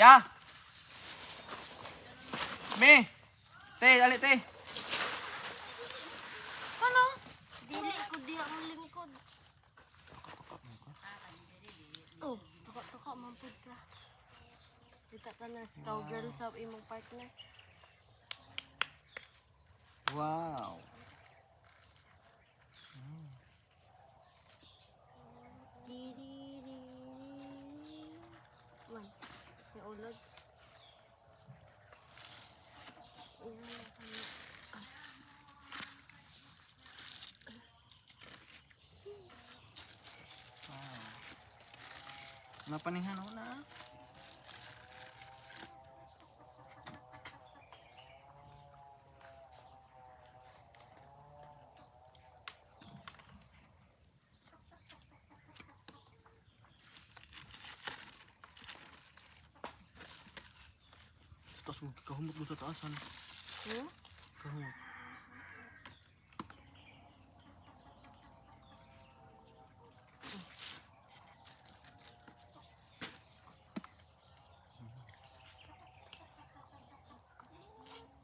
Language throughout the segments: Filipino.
Ya. Me. Te, ali te. Ano? Dili ko diha mo lingkod. Oh, tuka mampud ka. Kita ka na cowgirl sa imong partner. Wow. Kiriri. Man, may ulod. Napanihan ako na. Tapos kahumot mo sa taasan. Kahumot.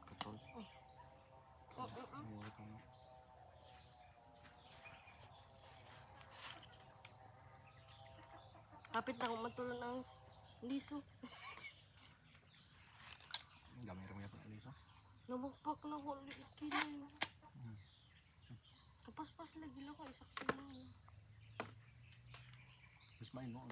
Katol. Kapit na akong matulon ang liso. Gamay-ramay pa na liso. Nabukpak na ko ulit kinay. Kapaspas lagi lang ko isakto na. Mas main mo.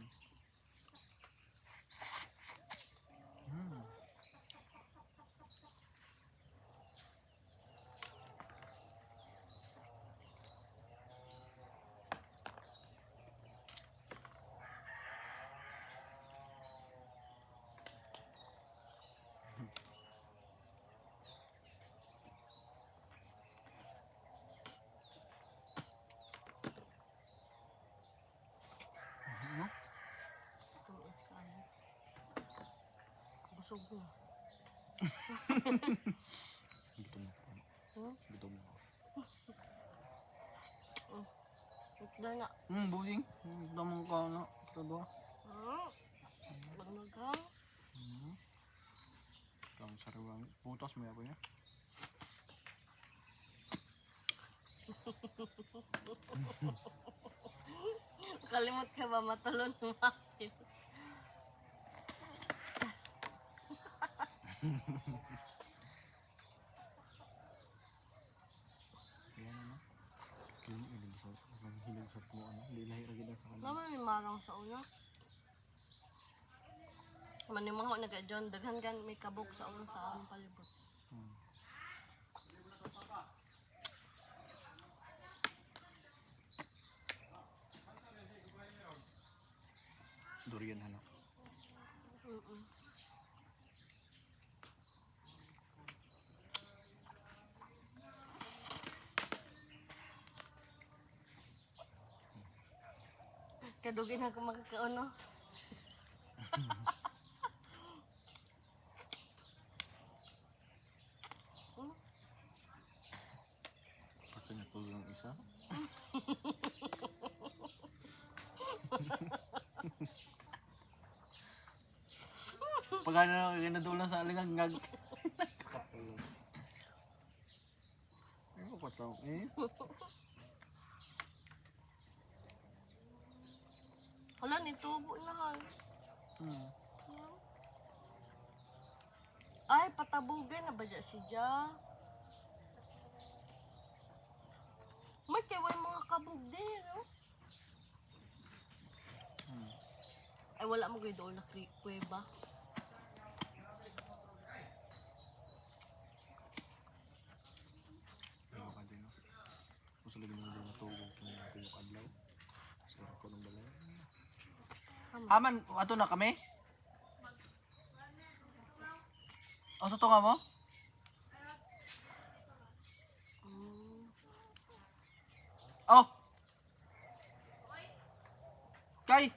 Tumis kayo. Busog mo. Gutom na ako. Gutom na ako. Ikda na. Buling. Damang ka na. Ito ba? Magnagang. Ang sariwang putas mo ako niya. Kalimot ka ba matulon mo akin? Ayan ano. Hilig sa mo ano. Hindi lahi lagi na sa kanila. Naman may marang sa una. Manimaho na ka John. Daghan gan may kabok sa una sa among palibot. Durian ano. Kadugin ako makakauno. Pati na tuloy ng isa. Pag ano, kinadulan sa alingangag. Kakapulog. Ano ko tao eh? Wala, nitubo na ha. Ay, patabugin na ba dyan si Ja? May kaway mga kabog din, no? Ay, wala mo kayo doon na kuweba. Ano ka din no? Gusto lagi mo doon natulog kung yung adlaw. Sa ako ng balay. Aman, ato na kami? O, sa tunga mo? Oh! Kay!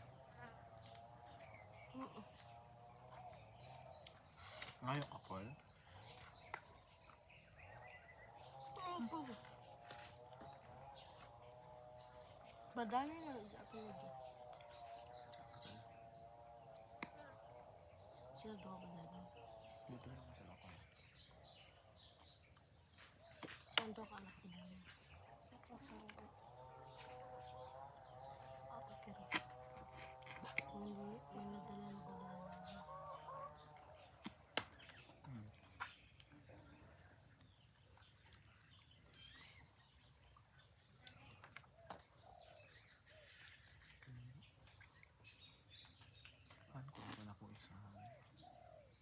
Ngayon ako eh. Badali na ako na dyan. Sila do.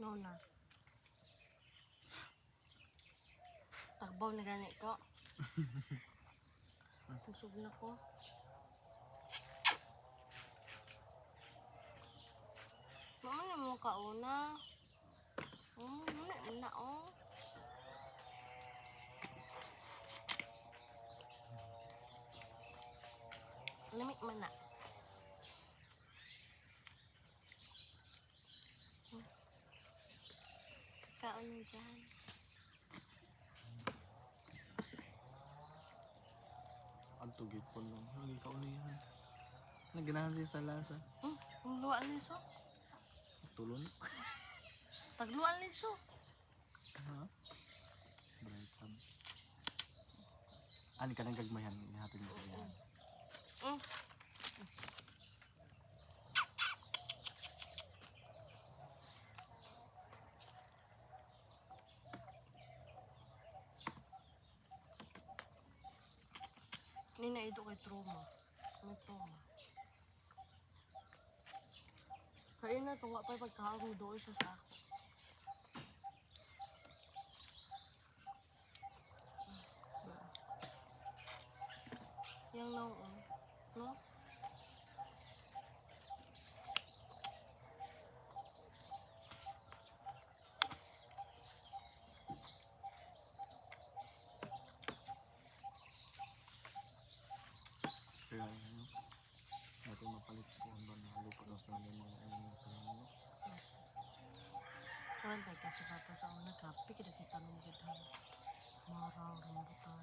Tanaw na. Tagbaw na gani ko. Pusog na ko. Mama na mo kauna. Muna oh. Lamig man na. Kaon mo dyan. Ang tugit po lang. Lagi ka unihan. Naganahan siya sa lasa. Tagluan niso. Tulon. Tagluan niso. Ha? Bright sun. Ani ka nang gagmayan. Ihatid mo sa iyan. Nina ito kay trauma. May trauma. Kaya na tunga pa pagkakaroon doon siya sa ako. Yang naon, no? Kaya ano. Ito mapalit po ang ba na lupa na sa mga ano. Kawan tayo kasi papa sa una kapi kita kita nung kita marang rambutan.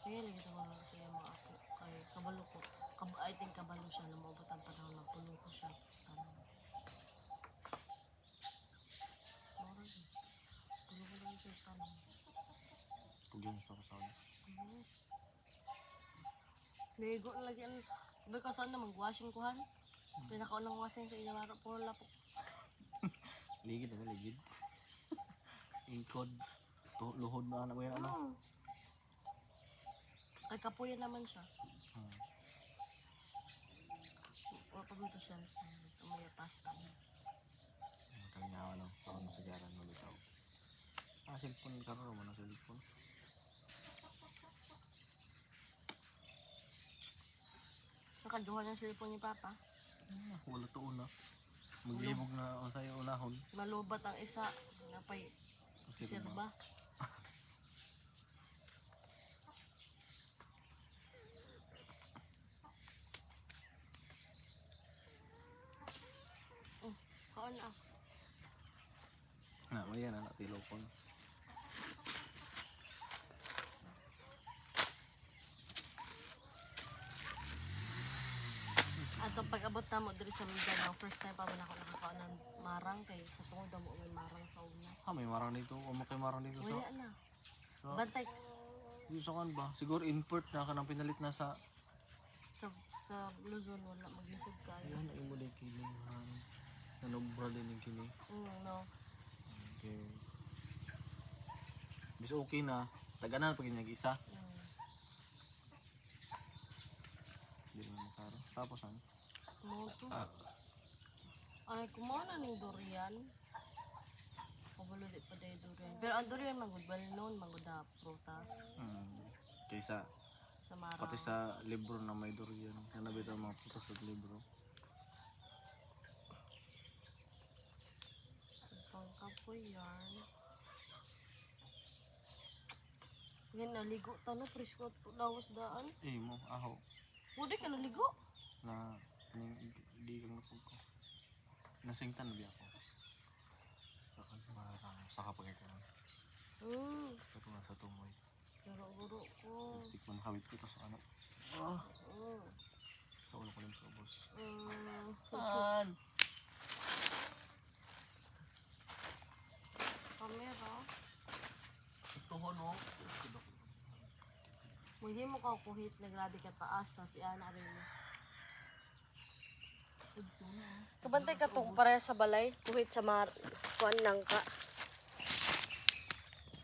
Kaya lagi ito mga siya mga ako. Kaya kabalo ko. I think kabalo siya na mabutan pa daw ng puno ko siya. Marang. Puno ko lang siya tanong. Pugyan sa kasama. Ligo na lagi ang bakasan na mag-washing kuhan. Pinakaon ng washing sa inawara po lapok. Ligid na ligid. Ingkod. Luhod na anak mo yan ano. Ay kapuyan naman siya. O pagluto siya. Umaya pasta. Kanyawa no. Parang masagaran mo bitaw. Cellphone karon mo na cellphone. Nakaduha ng cellphone ni Papa. Wala to una. Maglibog na ang sayo unahon. Malubat ang isa. Napay sirba. Kaon na. Na, may yan anak tilopon. Atong pag-abot na mo diri sa Mindanao, first time pa man ako nakakaon ng marang kay sa tungod mo may marang sa una. May marang dito. May marang dito sa... Wala na. Bantay Dito sa kan ba? Siguro import na ka nang pinalit na sa... sa Luzon wala maglisod kayo. Ayan, ay mo din kinihan. Nanobra din yung kini. No. Okay. Bis okay na. Taganan pag isa. Hindi naman makaro. Tapos ano? Moto. Ay, kumana ng durian. Kabalo di pa dahil durian. Pero ang durian magud well known, magud na prutas. Kaysa Sa marang. pati sa libro na may durian. Kanabi ito mga putas sa libro. Pangkapoy yan. Yan, naligo ta no, presko at lawas daan. Mo, aho. Pwede ka naligo? Na, hindi kang napag ko. Nasingtan na biya ko. Sa marang, sa kapag ito. Ito nga sa tumoy. Guro-guro ko. Stick mo nakawit ko ito sa anak. Sa ulo ko lang sa ubos. Saan? Kamera. Ito ho no. Hindi mo ka kuhit na grabe ka taas na si Ana rin. Kabantay ka tong para sa balay, kuhit sa kuan lang ka.